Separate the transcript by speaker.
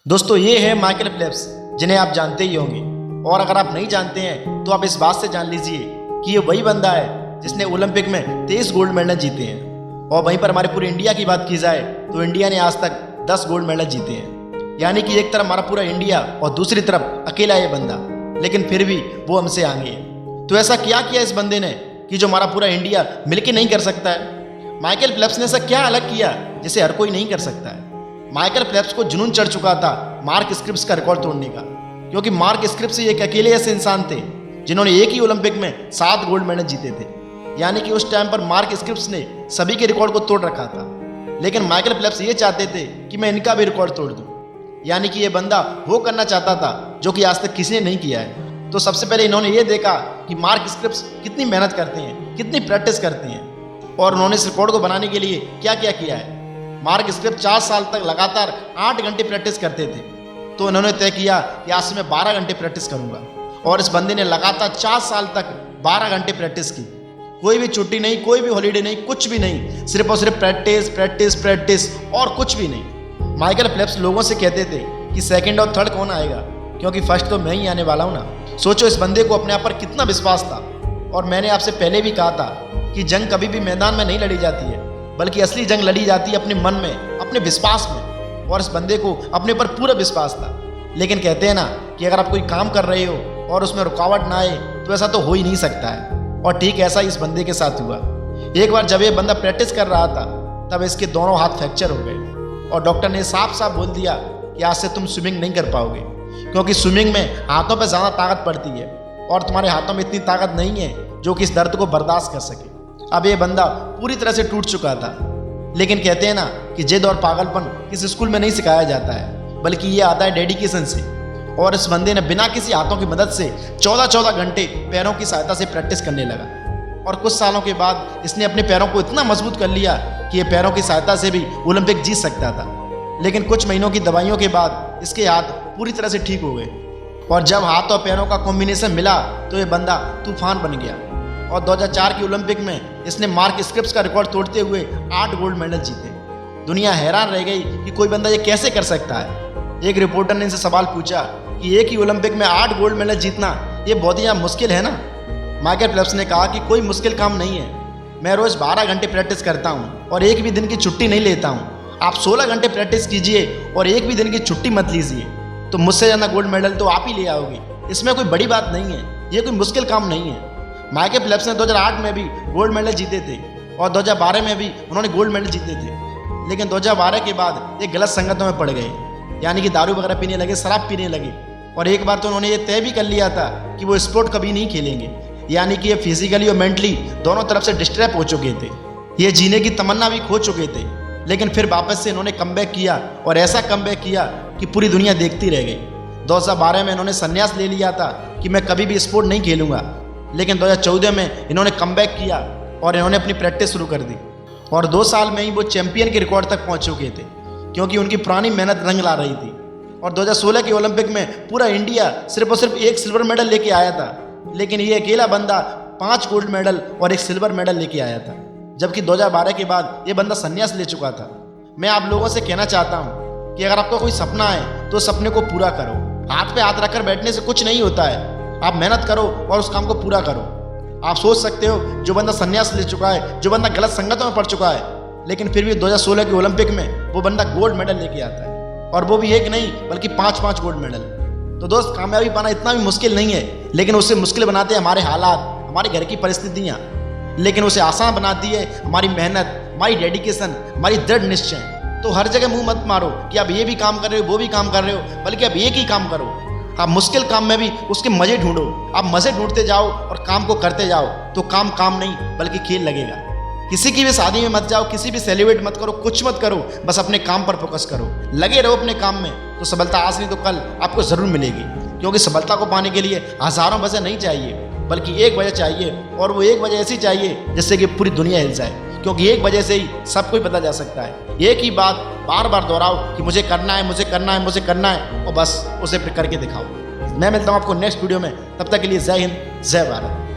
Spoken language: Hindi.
Speaker 1: दोस्तों ये है माइकल फेल्प्स, जिन्हें आप जानते ही होंगे। और अगर आप नहीं जानते हैं तो आप इस बात से जान लीजिए कि ये वही बंदा है जिसने ओलंपिक में 23 गोल्ड मेडल जीते हैं। और वहीं पर हमारे पूरे इंडिया की बात की जाए तो इंडिया ने आज तक 10 गोल्ड मेडल जीते हैं। यानी कि एक तरफ हमारा पूरा इंडिया और दूसरी तरफ अकेला ये बंदा, लेकिन फिर भी वो हमसे आगे है। तो ऐसा क्या किया इस बंदे ने कि जो हमारा पूरा इंडिया मिलके नहीं कर सकता है? माइकल फेल्प्स ने ऐसा क्या अलग किया जिसे हर कोई नहीं कर सकता है? माइकल फेल्प्स को जुनून चढ़ चुका था मार्क स्क्रिप्स का रिकॉर्ड तोड़ने का, क्योंकि मार्क स्क्रिप्स एक अकेले ऐसे इंसान थे जिन्होंने एक ही ओलंपिक में 7 गोल्ड मेडल जीते थे। यानी कि उस टाइम पर मार्क स्क्रिप्स ने सभी के रिकॉर्ड को तोड़ रखा था, लेकिन माइकल फेल्प्स ये चाहते थे कि मैं इनका भी रिकॉर्ड तोड़ दूं। यानी कि ये बंदा वो करना चाहता था जो कि आज तक किसी ने नहीं किया है। तो सबसे पहले इन्होंने ये देखा कि मार्क स्क्रिप्स कितनी मेहनत करते हैं, कितनी प्रैक्टिस करते हैं, और उन्होंने इस रिकॉर्ड को बनाने के लिए क्या क्या किया है। मार्क स्क्रिप्स 4 साल तक लगातार 8 घंटे प्रैक्टिस करते थे। तो उन्होंने तय किया कि आज से मैं 12 घंटे प्रैक्टिस करूंगा, और इस बंदे ने लगातार 4 साल तक 12 घंटे प्रैक्टिस की। कोई भी छुट्टी नहीं, कोई भी हॉलीडे नहीं, कुछ भी नहीं, सिर्फ और सिर्फ प्रैक्टिस प्रैक्टिस प्रैक्टिस और कुछ भी नहीं। माइकल फेल्प्स लोगों से कहते थे कि सेकंड और थर्ड कौन आएगा, क्योंकि फर्स्ट तो मैं ही आने वाला हूँ ना। सोचो इस बंदे को अपने आप पर कितना विश्वास था। और मैंने आपसे पहले भी कहा था कि जंग कभी भी मैदान में नहीं लड़ी जाती है, बल्कि असली जंग लड़ी जाती है अपने मन में, अपने विश्वास में। और इस बंदे को अपने पर पूरा विश्वास था। लेकिन कहते हैं ना कि अगर आप कोई काम कर रहे हो और उसमें रुकावट ना आए तो ऐसा तो हो ही नहीं सकता है। और ठीक ऐसा ही इस बंदे के साथ हुआ। एक बार जब ये बंदा प्रैक्टिस कर रहा था तब इसके दोनों हाथ फ्रैक्चर हो गए, और डॉक्टर ने साफ साफ बोल दिया कि आज से तुम स्विमिंग नहीं कर पाओगे, क्योंकि स्विमिंग में हाथों पर ज़्यादा ताकत पड़ती है और तुम्हारे हाथों में इतनी ताकत नहीं है जो कि इस दर्द को बर्दाश्त कर सके। अब ये बंदा पूरी तरह से टूट चुका था। लेकिन कहते हैं ना कि जिद और पागलपन किसी स्कूल में नहीं सिखाया जाता है, बल्कि ये आता है डेडिकेशन से। और इस बंदे ने बिना किसी हाथों की मदद से 14-14 घंटे पैरों की सहायता से प्रैक्टिस करने लगा। और कुछ सालों के बाद इसने अपने पैरों को इतना मजबूत कर लिया कि ये पैरों की सहायता से भी ओलंपिक जीत सकता था। लेकिन कुछ महीनों की दवाइयों के बाद इसके हाथ पूरी तरह से ठीक हो गए, और जब हाथ और पैरों का कॉम्बिनेशन मिला तो ये बंदा तूफान बन गया। और 2004 की ओलंपिक में इसने मार्क स्क्रिप्स का रिकॉर्ड तोड़ते हुए 8 गोल्ड मेडल जीते। दुनिया हैरान रह गई कि कोई बंदा ये कैसे कर सकता है। एक रिपोर्टर ने इनसे सवाल पूछा कि एक ही ओलंपिक में 8 गोल्ड मेडल जीतना ये बहुत ही मुश्किल है ना। माइकल फेल्प्स ने कहा कि कोई मुश्किल काम नहीं है। मैं रोज़ 12 घंटे प्रैक्टिस करता हूँ और एक भी दिन की छुट्टी नहीं लेता हूँ। आप 16 घंटे प्रैक्टिस कीजिए और एक भी दिन की छुट्टी मत लीजिए, तो मुझसे ज़्यादा गोल्ड मेडल तो आप ही ले आओगे। इसमें कोई बड़ी बात नहीं है, ये कोई मुश्किल काम नहीं है। माइकल फेल्प्स ने 2008 में भी गोल्ड मेडल जीते थे और 2012 में भी उन्होंने गोल्ड मेडल जीते थे। लेकिन 2012 के बाद ये गलत संगतों में पड़ गए, यानी कि दारू वगैरह पीने लगे, शराब पीने लगे। और एक बार तो उन्होंने ये तय भी कर लिया था कि वो स्पोर्ट कभी नहीं खेलेंगे। यानी कि ये फिजिकली और मेंटली दोनों तरफ से डिस्टर्ब हो चुके थे, ये जीने की तमन्ना भी खो चुके थे। लेकिन फिर वापस से इन्होंने कमबैक किया, और ऐसा कमबैक किया कि पूरी दुनिया देखती रह गई। 2012 में इन्होंने संन्यास ले लिया था कि मैं कभी भी स्पोर्ट नहीं खेलूंगा। लेकिन 2014 में इन्होंने कमबैक किया और इन्होंने अपनी प्रैक्टिस शुरू कर दी, और 2 साल में ही वो चैंपियन के रिकॉर्ड तक पहुंच चुके थे, क्योंकि उनकी पुरानी मेहनत रंग ला रही थी। और 2016 के ओलंपिक में पूरा इंडिया सिर्फ और सिर्फ 1 सिल्वर मेडल लेके आया था, लेकिन ये अकेला बंदा 5 गोल्ड मेडल और 1 सिल्वर मेडल लेके आया था। जबकि 2012 के बाद ये बंदा संन्यास ले चुका था। मैं आप लोगों से कहना चाहता हूँ कि अगर आपका कोई सपना है तो सपने को पूरा करो। हाथ पे हाथ रखकर बैठने से कुछ नहीं होता है। आप मेहनत करो और उस काम को पूरा करो। आप सोच सकते हो जो बंदा संन्यास ले चुका है, जो बंदा गलत संगतों में पड़ चुका है, लेकिन फिर भी 2016 के ओलंपिक में वो बंदा गोल्ड मेडल लेके आता है, और वो भी एक नहीं बल्कि 5-5 गोल्ड मेडल। तो दोस्त, कामयाबी पाना इतना भी मुश्किल नहीं है, लेकिन उसे मुश्किल बनाते हैं हमारे हालात, हमारे घर की परिस्थितियाँ। लेकिन उसे आसान बनाती है हमारी मेहनत, हमारी डेडिकेशन, हमारी दृढ़ निश्चय। तो हर जगह मुंह मत मारो कि आप ये भी काम कर रहे हो, वो भी काम कर रहे हो, बल्कि आप एक ही काम करो। आप मुश्किल काम में भी उसके मजे ढूंढो। आप मजे ढूंढते जाओ और काम को करते जाओ, तो काम काम नहीं बल्कि खेल लगेगा। किसी की भी शादी में मत जाओ, किसी भी सेलिब्रेट मत करो, कुछ मत करो, बस अपने काम पर फोकस करो, लगे रहो अपने काम में। तो सफलता आज नहीं तो कल आपको जरूर मिलेगी, क्योंकि सफलता को पाने के लिए हजारों वजह नहीं चाहिए, बल्कि एक वजह चाहिए, और वो एक वजह ऐसी चाहिए जिससे कि पूरी दुनिया हिल जाए। क्योंकि एक वजह से ही सब कुछ बदला जा सकता है। एक ही बात बार बार दोहराओ कि मुझे करना है, मुझे करना है, मुझे करना है, और बस उसे फिर करके दिखाओ। मैं मिलता हूँ आपको नेक्स्ट वीडियो में। तब तक के लिए जय हिंद, जय भारत।